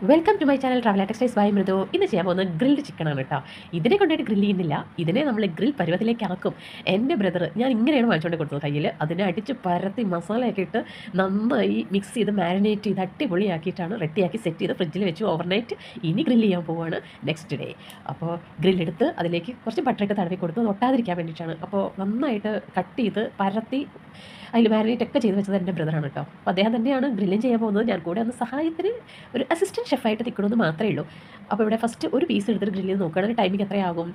Welcome to my channel travel textiles by Mridu. ഇന്ന് ചെയ്യാൻ പോകുന്നത് ഗ്രിൽഡ് ചിക്കനാണ് കേട്ടോ. ഇതിനെ കൊണ്ടായിട്ട് ഗ്രില്ല് ചെയ്യുന്നില്ല, ഇതിനെ നമ്മൾ ഗ്രിൽ പരുവത്തിലേക്ക് ആക്കും. എൻ്റെ ബ്രദർ ഞാൻ ഇങ്ങനെയാണ് വാങ്ങിച്ചുകൊണ്ട് കൊടുത്തത് കയ്യിൽ. അതിനെ അടിച്ച് പരത്തി മസാലയൊക്കെ ഇട്ട് നന്നായി മിക്സ് ചെയ്ത് മാരിനേറ്റ് ചെയ്ത് അടിപൊളിയാക്കിയിട്ടാണ് റെഡിയാക്കി സെറ്റ് ചെയ്ത് ഫ്രിഡ്ജിൽ വെച്ച് ഓവർനൈറ്റ് ഇനി ഗ്രില്ല് ചെയ്യാൻ പോവുകയാണ് നെക്സ്റ്റ് ഡേ. അപ്പോൾ ഗ്രില്ലെടുത്ത് അതിലേക്ക് കുറച്ച് ബട്ടറൊക്കെ തടവി കൊടുത്ത് അത് ഒട്ടാതിരിക്കാൻ വേണ്ടിയിട്ടാണ്. അപ്പോൾ നന്നായിട്ട് കട്ട് ചെയ്ത് പരത്തി അതിൽ മാരിനേറ്റ് ഒക്കെ ചെയ്ത് വെച്ചത് എൻ്റെ ബ്രദറാണ് കേട്ടോ. അപ്പോൾ അദ്ദേഹം തന്നെയാണ് ഗ്രില്ലിങ് ചെയ്യാൻ പോകുന്നത്. ഞാൻ കൂടെ ഒന്ന് സഹായത്തിന് ഒരു അസിസ്റ്റൻറ്റ് ഷെഫായിട്ട് നിൽക്കണമെന്ന് മാത്രമേ ഉള്ളൂ. അപ്പോൾ ഇവിടെ ഫസ്റ്റ് ഒരു പീസ് എടുത്തിട്ട് ഗ്രില്ല് ചെയ്ത് നോക്കുകയാണെങ്കിൽ ടൈമിങ് എത്രയാകും,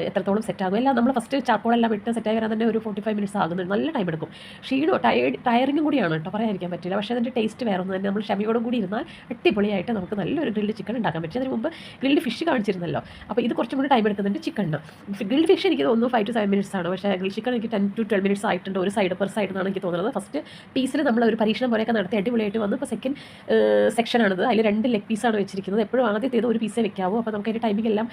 എത്രത്തോളം സെറ്റാകും എല്ലാം നമ്മൾ ഫസ്റ്റ് ചാർക്കോളെല്ലാം ഇട്ട് സെറ്റായി വരാൻ തന്നെ ഒരു 45 മിനിറ്റ്സ് ആകുന്നുണ്ട്. നല്ല ടൈം എടുക്കും. ക്ഷീണോ ടയറിങ്ങും കൂടിയാണ് കേട്ടോ, പറയാതിരിക്കാൻ പറ്റില്ല. പക്ഷേ അതിൻ്റെ ടേസ്റ്റ് വേറെ ഒന്നും തന്നെ. നമ്മൾ ക്ഷമയോടും കൂടി ഇരുന്നാൽ അടിപൊളിയായിട്ട് നമുക്ക് നല്ലൊരു ഗ്രില്ഡ് ചിക്കൻ ഉണ്ടാക്കാൻ പറ്റും. അതിന് മുമ്പ് ഗ്രില്ഡ് ഫിഷ് കാണിച്ചിരുന്നല്ലോ. അപ്പോൾ ഇത് കുറച്ചും കൂടി ടൈം എടുക്കുന്നുണ്ട് ചിക്കനിന്. ഗ്രില്ഡ് ഫിഷ് എനിക്ക് തോന്നുന്നു 5 to 7 മിനിറ്റ്സ് ആണ്. പക്ഷേ ഗ്രിൽ ചിക്കൻ എനിക്ക് 10 to 12 മിനിറ്റ്സ് ആയിട്ടുണ്ട്. ഒരു സൈഡ് പെർ സൈഡ് എന്നാണ് എനിക്ക് തോന്നുന്നത്. ഫസ്റ്റ് പീസിൽ നമ്മൾ ഒരു പരീക്ഷണം പോലെയൊക്കെ നടത്തി അടിപൊളിയായിട്ട് വന്നു. ഇപ്പോൾ സെക്കൻഡ് സെക്ഷനാണിത്. അതിൽ 2 ലെഗ് പീസാണ് വെച്ചിരിക്കുന്നത്. എപ്പോഴും ആദ്യത്തേത് ഒരു പീസേ വെക്കാവൂ. അപ്പോൾ നമുക്ക് അതിൻ്റെ ടൈമിംഗ് എല്ലാം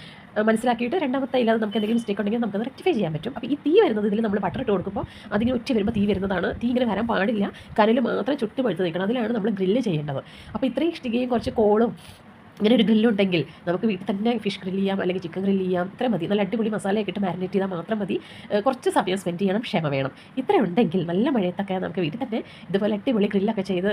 മനസ്സിലാക്കിയിട്ട് രണ്ടാമത്തെ ഇല്ലാതെ നമുക്ക് എന്തെങ്കിലും മിസ്റ്റേക്ക് ഉണ്ടെങ്കിൽ നമുക്കത് റെക്ടിഫൈ ചെയ്യാൻ പറ്റും. അപ്പോൾ ഈ തീ വരുന്നത് ഇതിൽ നമ്മൾ ബട്ടർ ഇട്ട് കൊടുക്കുമ്പോൾ അതിങ്ങനെ ഒറ്റ വരുമ്പോൾ തീ വരുന്നതാണ്. തീ ഇങ്ങനെ വരാൻ പാടില്ല, കനൽ മാത്രം ചുട്ട് പഴുത്ത് നിൽക്കണം. അതിലാണ് നമ്മൾ ഗ്രില്ല് ചെയ്യേണ്ടത്. അപ്പോൾ ഇത്രയും ഇഷ്ടികയും കുറച്ച് കോളും ഇങ്ങനെ ഒരു ഗ്രില്ലുണ്ടെങ്കിൽ നമുക്ക് വീട്ടിൽ തന്നെ ഫിഷ് ഗ്രില്ല് ചെയ്യാം, അല്ലെങ്കിൽ ചിക്കൻ ഗ്രില്ല് ചെയ്യാം. ഇത്ര മതി. നല്ല അടിപൊളി മസാലയൊക്കെ ഇട്ട് മാരിനേറ്റ് ചെയ്താൽ മാത്രം മതി. കുറച്ച് സമയം സ്പെൻഡ് ചെയ്യണം, ക്ഷമ വേണം. ഇത്ര ഉണ്ടെങ്കിൽ നല്ല മഴയത്തൊക്കെ നമുക്ക് വീട്ടിൽ തന്നെ ഇതുപോലെ അടിപൊളി ഗ്രില്ലൊക്കെ ചെയ്ത്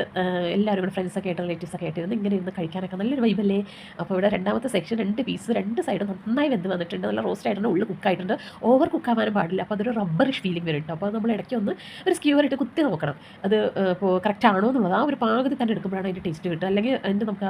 എല്ലാവരും കൂടെ ഫ്രണ്ട്സൊക്കെ ആയിട്ട് റിലേറ്റീവ്സൊക്കെ ആയിട്ട് ഇങ്ങനെ ഇരുന്ന് കഴിക്കാനൊക്കെ നല്ലൊരു വൈബല്ലേ. അപ്പോൾ ഇവിടെ രണ്ടാമത്തെ സെക്ഷൻ 2 പീസ് 2 സൈഡ് നന്നായി വെന്ത് വന്നിട്ടുണ്ട്. നല്ല റോസ്റ്റ് ആയിട്ടുണ്ട്, ഉള്ളിൽ കുക്കായിട്ടുണ്ട്. ഓവർ കുക്കാവാനും പാടില്ല. അപ്പോൾ അതൊരു റബ്ബറിഷ് ഫീലിംഗ് വരുന്നുണ്ട്. അപ്പോൾ നമ്മൾ ഇടയ്ക്ക് ഒന്ന് ഒരു സ്ക്യൂവറിട്ട് കുത്തി നോക്കണം അത് ഇപ്പോൾ കറക്റ്റ് ആണോ എന്നുള്ളത്. ആ ഒരു പാകത്തിൽ തന്നെ എടുക്കുമ്പോഴാണ് അതിൻ്റെ ടേസ്റ്റ് കിട്ടുക. അല്ലെങ്കിൽ അതിൻ്റെ നമുക്ക്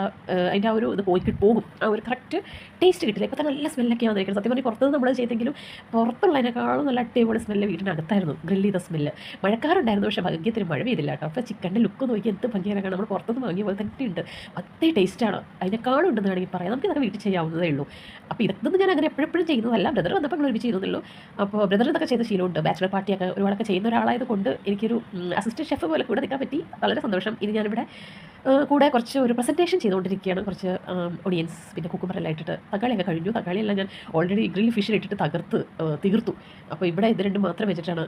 അതിൻ്റെ ആ ഒരു ഇത് പോകും. ആ ഒരു കറക്റ്റ് ടേസ്റ്റ് കിട്ടില്ല. ഇപ്പോൾ തന്നെ നല്ല സ്മെല്ലൊക്കെ വന്നിരിക്കുന്നത്. സത്യം പറഞ്ഞാൽ പുറത്തുനിന്ന് നമ്മൾ ചെയ്തെങ്കിലും പുറത്തുള്ളതിനേക്കാളും നല്ല അടിപൊളി സ്മെല്ല് വീടിനകത്തായിരുന്നു ഗ്രില്ല് ചെയ്ത സ്മെല്ല്. മഴക്കാറുണ്ടായിരുന്നു, പക്ഷേ ഭാഗ്യത്തിന് മഴ പെയ്തില്ല കേട്ടോ. അപ്പോൾ ചിക്കൻ്റെ ലുക്ക് നോക്കി എന്ത് ഭംഗിയാക്കാൻ നമ്മൾ പുറത്തുനിന്ന് വാങ്ങിയ പോലെ തന്നെ ഉണ്ട്. അതേ ടേസ്റ്റാണ്, അതിനേക്കാളും ഉണ്ടെന്ന് വേണമെങ്കിൽ പറയാം. നമുക്ക് ഇതൊക്കെ വീട്ടിൽ ചെയ്യാവുന്നതേ ഉള്ളൂ. അപ്പോൾ ഇതൊന്നും ഞാൻ അങ്ങനെ എപ്പോഴും ചെയ്യുന്നതല്ല. ബ്രദർ വന്നപ്പോൾ ഞങ്ങൾ ഒരുമിച്ച് ചെയ്യുന്നുള്ളൂ. അപ്പോൾ ബ്രദർ ഇതൊക്കെ ചെയ്ത ശീലമുണ്ട്. ബാച്ചിലർ പാർട്ടിയൊക്കെ ഒരുപാടൊക്കെ ചെയ്യുന്ന ഒരാളായത് കൊണ്ട് എനിക്കൊരു അസിസ്റ്റൻറ്റ് ഷെഫ് പോലെ കൂടെ നിൽക്കാൻ പറ്റി. വളരെ സന്തോഷം. ഇനി ഞാനിവിടെ കൂടെ കുറച്ച് ഒരു പ്രസൻറ്റേഷൻ ചെയ്തുകൊണ്ടിരിക്കുകയാണ്. കുറച്ച് ഒണിയൻസ് പിന്നെ കുക്കുമ്പറെല്ലാം ഇട്ടിട്ട് തക്കാളിയൊക്കെ കഴിഞ്ഞു. തക്കാളിയെല്ലാം ഞാൻ ഓൾറെഡി ഗ്രിൽ ഫിഷിലിട്ടിട്ട് തീർത്തു. അപ്പോൾ ഇവിടെ ഇത് രണ്ടും മാത്രം വെച്ചിട്ടാണ്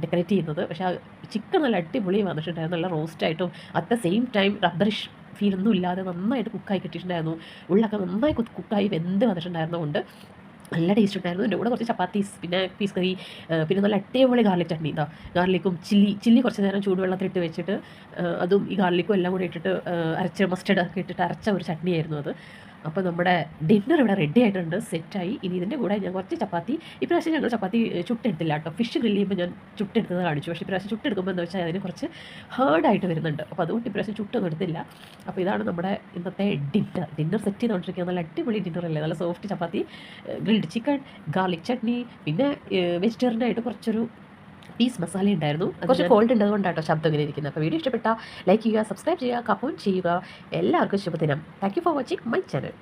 ഡെക്കറേറ്റ് ചെയ്യുന്നത്. പക്ഷേ ആ ചിക്കൻ നല്ല അടിപൊളി വന്നിട്ടുണ്ടായിരുന്നു. നല്ല റോസ്റ്റായിട്ടും അറ്റ് ദ സെയിം ടൈം റബ്ബറിഷ് ഫീലൊന്നും ഇല്ലാതെ നന്നായിട്ട് കുക്കായി കിട്ടിയിട്ടുണ്ടായിരുന്നു. ഉള്ളൊക്കെ നന്നായി കുക്കായി വെന്ത് വന്നിട്ടുണ്ടായിരുന്നതുകൊണ്ട് നല്ല ടേസ്റ്റ് ഉണ്ടായിരുന്നു. എൻ്റെ കൂടെ കുറച്ച് ചപ്പാത്തീസ് പിന്നെ പീസ് കറി പിന്നെ നല്ല അടിപൊളി ഗാർലിക് ചട്നി. ഗാർലിക്കും ചില്ലി കുറച്ച് നേരം ചൂടുവെള്ളത്തിലിട്ട് വെച്ചിട്ട് അതും ഈ ഗാർലിക്കും എല്ലാം കൂടി ഇട്ടിട്ട് അരച്ച മസ്റ്റർഡ് ഒക്കെ ഇട്ടിട്ട് അരച്ച ഒരു ചട്നിയായിരുന്നു അത്. അപ്പോൾ നമ്മുടെ ഡിന്നർ ഇവിടെ റെഡി ആയിട്ടുണ്ട്, സെറ്റായി. ഇനി ഇതിൻ്റെ കൂടെ ഞാൻ കുറച്ച് ചപ്പാത്തി, ഇപ്രാവശ്യം ഞങ്ങൾ ചപ്പാത്തി ചുട്ടെടുത്തില്ല കേട്ടോ. ഫിഷ് ഗ്രില്ല് ചെയ്യുമ്പോൾ ഞാൻ ചുട്ടെടുത്തത് കാണിച്ചു. പക്ഷേ ഇപ്രാവശ്യം ചുട്ടെടുക്കുമ്പോൾ എന്താ വെച്ചാൽ അതിന് കുറച്ച് ഹാർഡായിട്ട് വരുന്നുണ്ട്. അപ്പോൾ അതുകൊണ്ട് ഇപ്രാവശ്യം ചുട്ടൊന്നും എടുത്തില്ല. അപ്പോൾ ഇതാണ് നമ്മുടെ ഇന്നത്തെ ഡിന്നർ സെറ്റ് ചെയ്തുകൊണ്ടിരിക്കുക. നല്ല അടിപൊളി ഡിന്നർ അല്ലേ. നല്ല സോഫ്റ്റ് ചപ്പാത്തി, ഗ്രിൽഡ് ചിക്കൻ, ഗാർലിക് ചട്നി, പിന്നെ വെജിറ്റേറിയനായിട്ട് കുറച്ചൊരു പീസ് മസാല ഉണ്ടായിരുന്നു. കുറച്ച് കോൾഡ് ഉണ്ട്, അതുകൊണ്ടാട്ടോ ശബ്ദം ഇങ്ങനെ ഇരിക്കുന്നത്. അപ്പോൾ വീഡിയോ ഇഷ്ടപ്പെട്ടാൽ ലൈക്ക് ചെയ്യുക, സബ്സ്ക്രൈബ് ചെയ്യുക, കമൻറ്റ് ചെയ്യുക. എല്ലാവർക്കും ശുഭദിനം. Thank you for watching my channel.